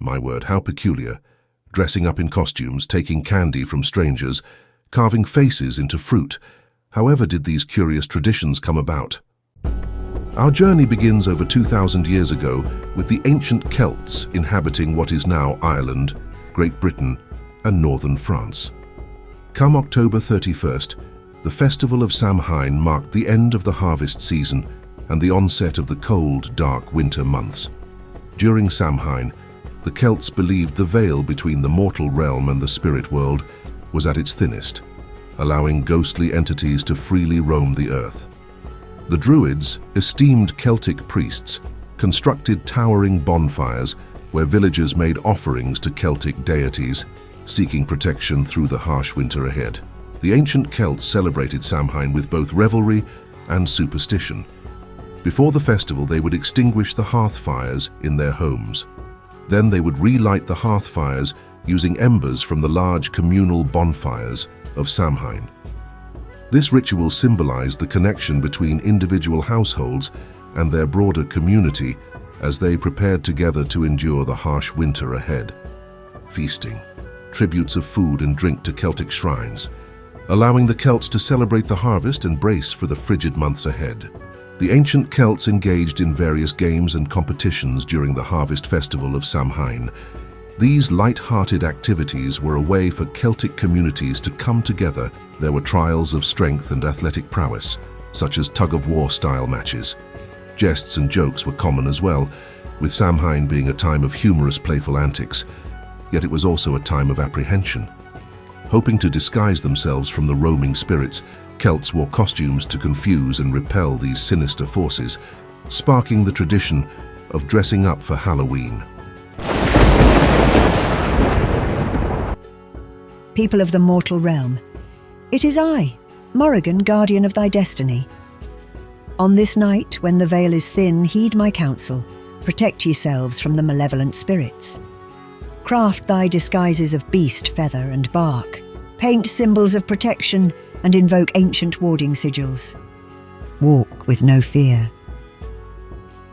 My word, how peculiar. Dressing up in costumes, taking candy from strangers, carving faces into fruit. However did these curious traditions come about? Our journey begins over 2,000 years ago with the ancient Celts inhabiting what is now Ireland, Great Britain, and northern France. Come October 31st, the festival of Samhain marked the end of the harvest season and the onset of the cold, dark winter months. During Samhain, the Celts believed the veil between the mortal realm and the spirit world was at its thinnest, allowing ghostly entities to freely roam the earth. The Druids, esteemed Celtic priests, constructed towering bonfires where villagers made offerings to Celtic deities, seeking protection through the harsh winter ahead. The ancient Celts celebrated Samhain with both revelry and superstition. Before the festival, they would extinguish the hearth fires in their homes. Then they would relight the hearth fires using embers from the large communal bonfires of Samhain. This ritual symbolized the connection between individual households and their broader community as they prepared together to endure the harsh winter ahead. Feasting, tributes of food and drink to Celtic shrines, allowing the Celts to celebrate the harvest and brace for the frigid months ahead. The ancient Celts engaged in various games and competitions during the harvest festival of Samhain. These light-hearted activities were a way for Celtic communities to come together. There were trials of strength and athletic prowess, such as tug-of-war style matches. Jests and jokes were common as well, with Samhain being a time of humorous, playful antics. Yet it was also a time of apprehension. Hoping to disguise themselves from the roaming spirits, Celts wore costumes to confuse and repel these sinister forces, sparking the tradition of dressing up for Halloween. People of the mortal realm, it is I, Morrigan, guardian of thy destiny. On this night, when the veil is thin, heed my counsel. Protect yourselves from the malevolent spirits. Craft thy disguises of beast, feather, and bark. Paint symbols of protection and invoke ancient warding sigils. Walk with no fear.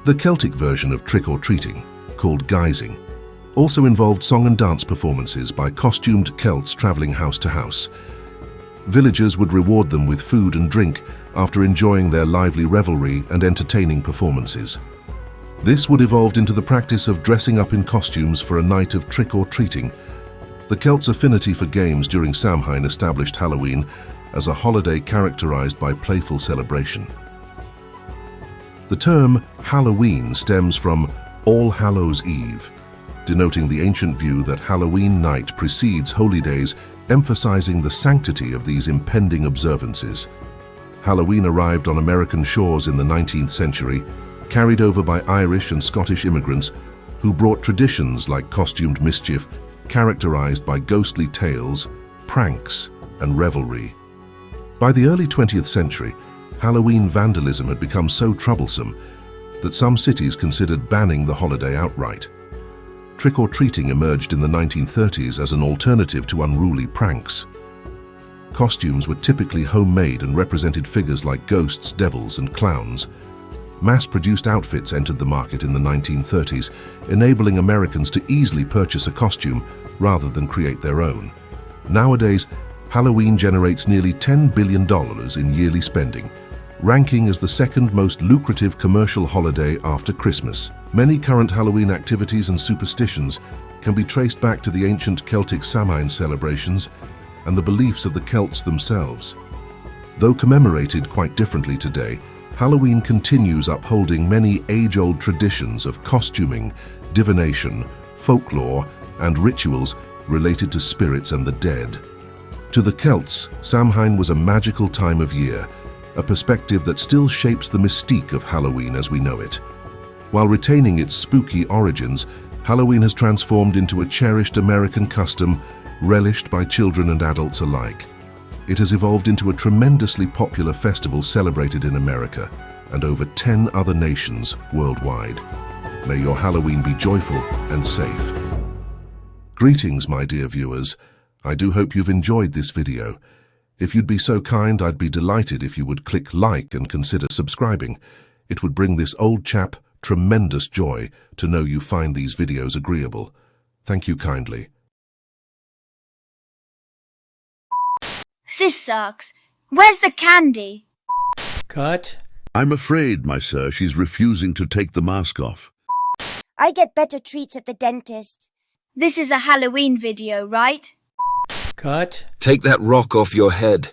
The Celtic version of trick-or-treating, called guising, also involved song and dance performances by costumed Celts traveling house to house. Villagers would reward them with food and drink after enjoying their lively revelry and entertaining performances. This would evolve into the practice of dressing up in costumes for a night of trick-or-treating. The Celts' affinity for games during Samhain established Halloween as a holiday characterized by playful celebration. The term Halloween stems from All Hallows' Eve, denoting the ancient view that Halloween night precedes holy days, emphasizing the sanctity of these impending observances. Halloween arrived on American shores in the 19th century, carried over by Irish and Scottish immigrants who brought traditions like costumed mischief, characterized by ghostly tales, pranks, and revelry. By the early 20th century, Halloween vandalism had become so troublesome that some cities considered banning the holiday outright. Trick-or-treating emerged in the 1930s as an alternative to unruly pranks. Costumes were typically homemade and represented figures like ghosts, devils, and clowns. Mass-produced outfits entered the market in the 1930s, enabling Americans to easily purchase a costume rather than create their own. Nowadays, Halloween generates nearly $10 billion in yearly spending, ranking as the second most lucrative commercial holiday after Christmas. Many current Halloween activities and superstitions can be traced back to the ancient Celtic Samhain celebrations and the beliefs of the Celts themselves. Though commemorated quite differently today, Halloween continues upholding many age-old traditions of costuming, divination, folklore, and rituals related to spirits and the dead. To the Celts, Samhain was a magical time of year, a perspective that still shapes the mystique of Halloween as we know it. While retaining its spooky origins, Halloween has transformed into a cherished American custom, relished by children and adults alike. It has evolved into a tremendously popular festival celebrated in America and over 10 other nations worldwide. May your Halloween be joyful and safe. Greetings, my dear viewers. I do hope you've enjoyed this video. If you'd be so kind, I'd be delighted if you would click like and consider subscribing. It would bring this old chap tremendous joy to know you find these videos agreeable. Thank you kindly. This sucks. Where's the candy? Cut. I'm afraid, my sir, she's refusing to take the mask off. I get better treats at the dentist. This is a Halloween video, right? Cut. Take that rock off your head.